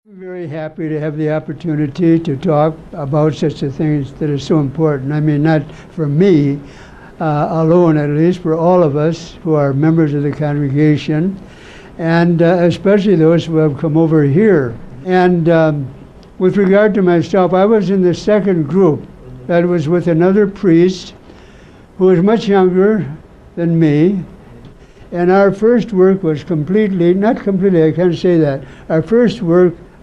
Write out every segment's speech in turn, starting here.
I'm very happy to have the opportunity to talk about such a thing that is so important. I mean, not for me alone, at least, for all of us who are members of the congregation, and especially those who have come over here. And with regard to myself, I was in the second group. That was with another priest who was much younger than me. And our first work was not completely, I can't say that.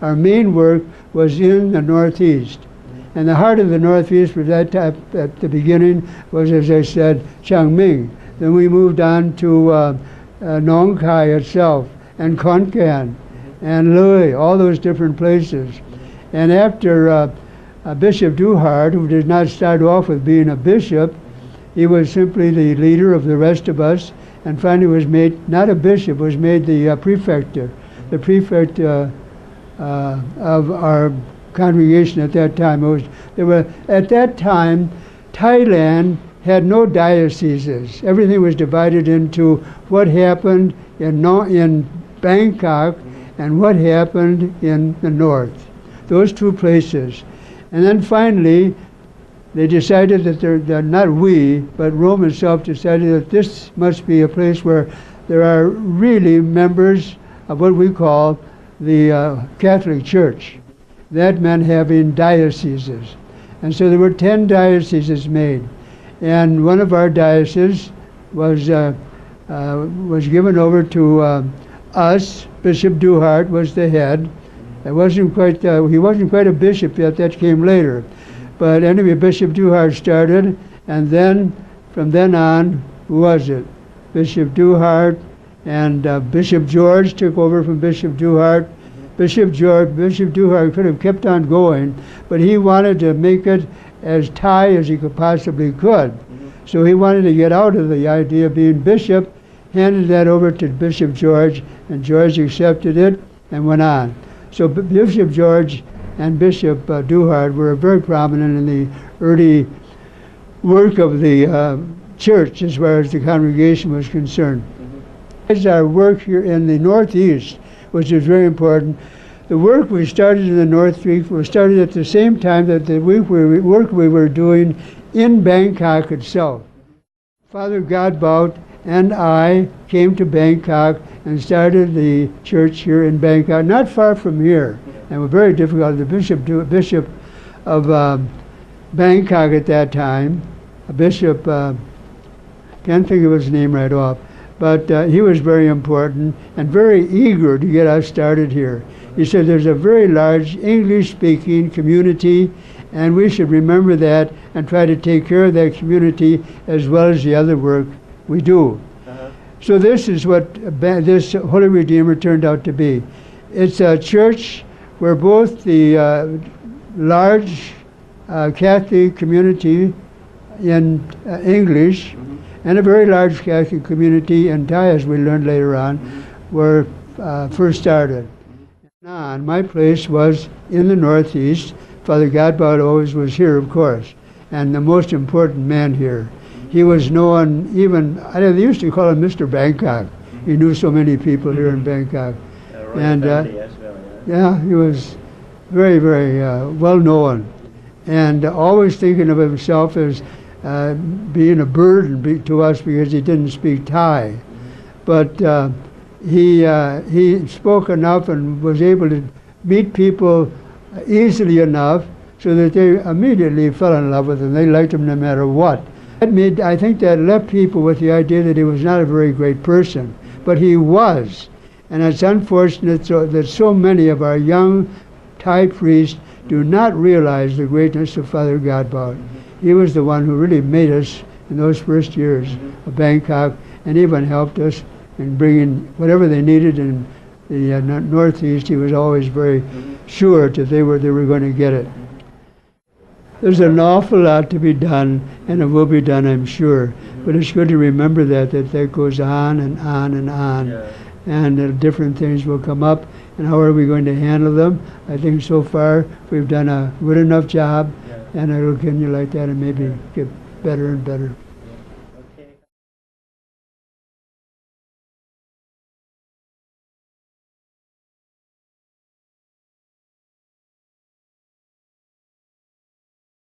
Our main work was in the Northeast. And the heart of the Northeast was at the beginning was, as I said, Chiang Mai. Then we moved on to Nong Khai itself, and Khon Kaen, and Lui, all those different places. And after Bishop Duhard, who did not start off with being a bishop, he was simply the leader of the rest of us, and finally was made, not a bishop, was made the prefect of our congregation at that time. At that time, Thailand had no dioceses. Everything was divided into what happened in Bangkok and what happened in the north. Those two places. And then finally, they decided that not we, but Rome itself decided that this must be a place where there are really members of what we call the Catholic Church. That meant having dioceses. And so there were 10 dioceses made. And one of our dioceses was given over to us. Bishop Duhard was the head. He wasn't quite a bishop yet, that came later. But anyway, Bishop Duhard started, and then, from then on, who was it? Bishop Duhard, and Bishop George took over from Bishop Duhard. Bishop Duhard could have kept on going, but he wanted to make it as Thai as he could possibly could. So he wanted to get out of the idea of being bishop, handed that over to Bishop George, and George accepted it and went on. So Bishop George and Bishop Duhard were very prominent in the early work of the church as far as the congregation was concerned. As our work here in the Northeast, which is very important, the work we started in the Northeast was started at the same time that the work we were doing in Bangkok itself. Father Godbout and I came to Bangkok and started the church here in Bangkok, not far from here. And were very difficult. The bishop of Bangkok at that time, a bishop, can't think of his name right off, but he was very important and very eager to get us started here. He said there's a very large English-speaking community, and we should remember that and try to take care of that community as well as the other work we do. So this is what this Holy Redeemer turned out to be. It's a church where both the large Catholic community in English and a very large Catholic community in Thai, as we learned later on, were first started. My place was in the Northeast. Father Godbout always was here, of course, and the most important man here. He was known even, they used to call him Mr. Bangkok. He knew so many people here in Bangkok. And yeah, he was very, very well known, and always thinking of himself as being a burden to us because he didn't speak Thai. But he spoke enough and was able to meet people easily enough so that they immediately fell in love with him. They liked him no matter what. I think that left people with the idea that he was not a very great person, but he was. And it's unfortunate that so many of our young Thai priests do not realize the greatness of Father Godbout. He was the one who really made us in those first years of Bangkok, and even helped us in bringing whatever they needed in the Northeast. He was always very sure that they were going to get it. There's an awful lot to be done, and it will be done, I'm sure. But it's good to remember that goes on and on and on. Yeah. And different things will come up, and how are we going to handle them? I think so far we've done a good enough job, and it'll continue like that and maybe get better and better.